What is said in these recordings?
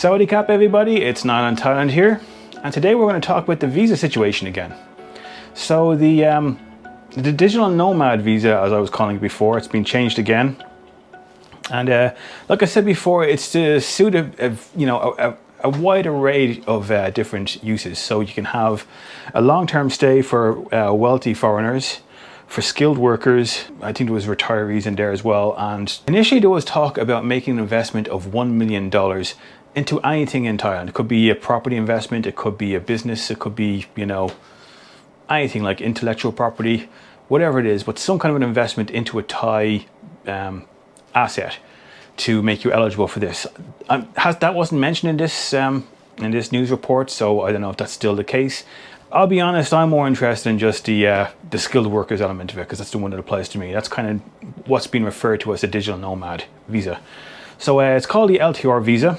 Sawadee Kap everybody, it's Thailand Thailand here, and today we're going to talk about the visa situation again. So the Digital Nomad Visa, as I was calling it before, it's been changed again. And like I said before, it's to suit a wide array of different uses. So you can have a long-term stay for wealthy foreigners, for skilled workers. I think there was retirees in there as well. And initially there was talk about making an investment of $1 million into anything in Thailand. It could be a property investment, it could be a business, it could be, anything like intellectual property, whatever it is, but some kind of an investment into a Thai asset to make you eligible for this. That wasn't mentioned in this news report, so I don't know if that's still the case. I'll be honest, I'm more interested in just the skilled workers element of it, because that's the one that applies to me. That's kind of what's been referred to as a digital nomad visa. So it's called the LTR Visa.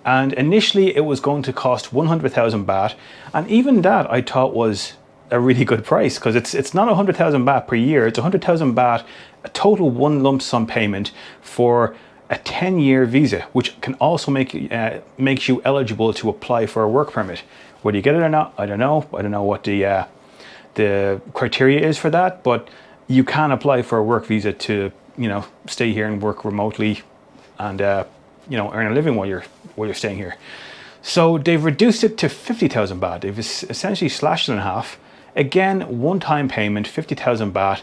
And initially it was going to cost 100,000 baht, and even that I thought was a really good price, because it's not 100,000 baht per year, it's 100,000 baht, a total one lump sum payment for a 10-year visa, which can also makes you eligible to apply for a work permit. Whether you get it or not, I don't know. I don't know what the criteria is for that, but you can apply for a work visa to stay here and work remotely and earn a living while you're staying here. So they've reduced it to 50,000 baht. They've essentially slashed it in half. Again, one-time payment, 50,000 baht,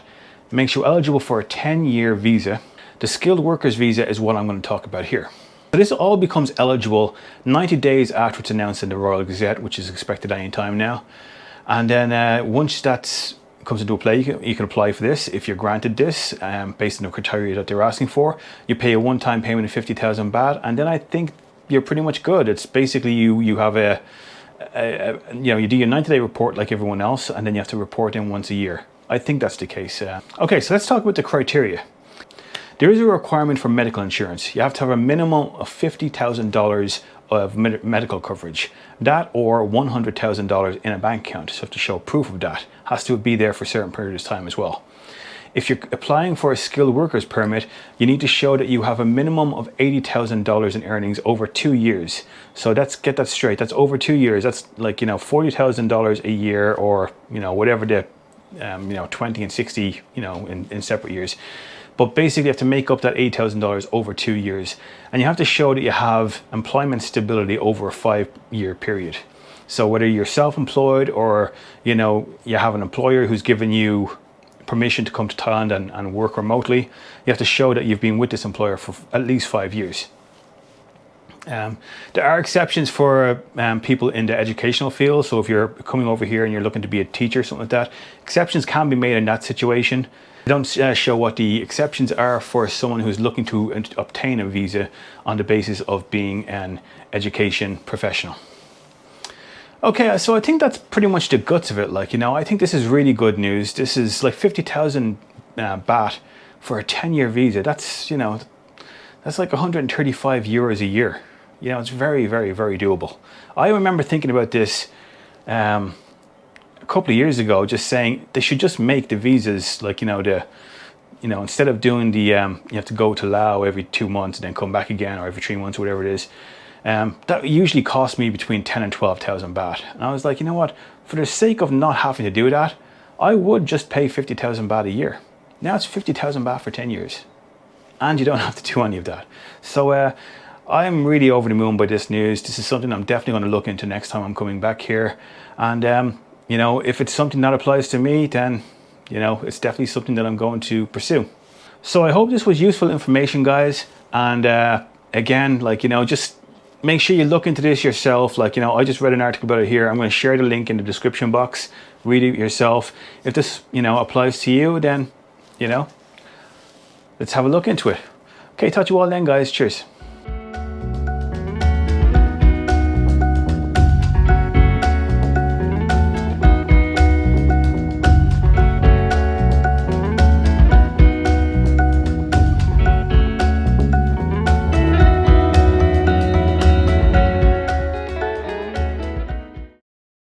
makes you eligible for a 10-year visa. The skilled workers visa is what I'm going to talk about here. So this all becomes eligible 90 days after it's announced in the Royal Gazette, which is expected any time now. And then once that comes into play, you can apply for this. If you're granted this, based on the criteria that they're asking for, you pay a one-time payment of 50,000 baht, and then I think you're pretty much good. It's basically you have you do your 90-day report like everyone else, and then you have to report in once a year. I think that's the case. Okay, so let's talk about the criteria. There is a requirement for medical insurance. You have to have a minimum of $50,000 of medical coverage. That or $100,000 in a bank account. So you have to show proof of that. Has to be there for a certain period of time as well. If you're applying for a skilled workers permit, you need to show that you have a minimum of $80,000 in earnings over 2 years. So get that straight. That's over 2 years. That's like, $40,000 a year, or, whatever the, 20 and 60, in separate years. But basically you have to make up that $8,000 over 2 years. And you have to show that you have employment stability over a 5-year period. So whether you're self-employed or, you have an employer who's given you permission to come to Thailand and work remotely, you have to show that you've been with this employer for at least 5 years. There are exceptions for people in the educational field. So if you're coming over here and you're looking to be a teacher, something like that, exceptions can be made in that situation. They don't show what the exceptions are for someone who's looking to obtain a visa on the basis of being an education professional. Okay, so I think that's pretty much the guts of it. I think this is really good news. This is like 50,000 baht for a 10-year visa. That's like 135 euros a year. It's very, very, very doable. I remember thinking about this a couple of years ago, just saying they should just make the visas like, instead of doing the, you have to go to Laos every 2 months and then come back again, or every 3 months, whatever it is. That usually cost me between 10 and 12,000 baht. And I was like, you know what, for the sake of not having to do that, I would just pay 50,000 baht a year. Now it's 50,000 baht for 10 years. And you don't have to do any of that. So I'm really over the moon by this news. This is something I'm definitely going to look into next time I'm coming back here. And, if it's something that applies to me, then, it's definitely something that I'm going to pursue. So I hope this was useful information, guys. And again, just make sure you look into this yourself. I just read an article about it here. I'm going to share the link in the description box. Read it yourself. If this, applies to you, then, let's have a look into it. Okay, talk to you all then, guys. Cheers.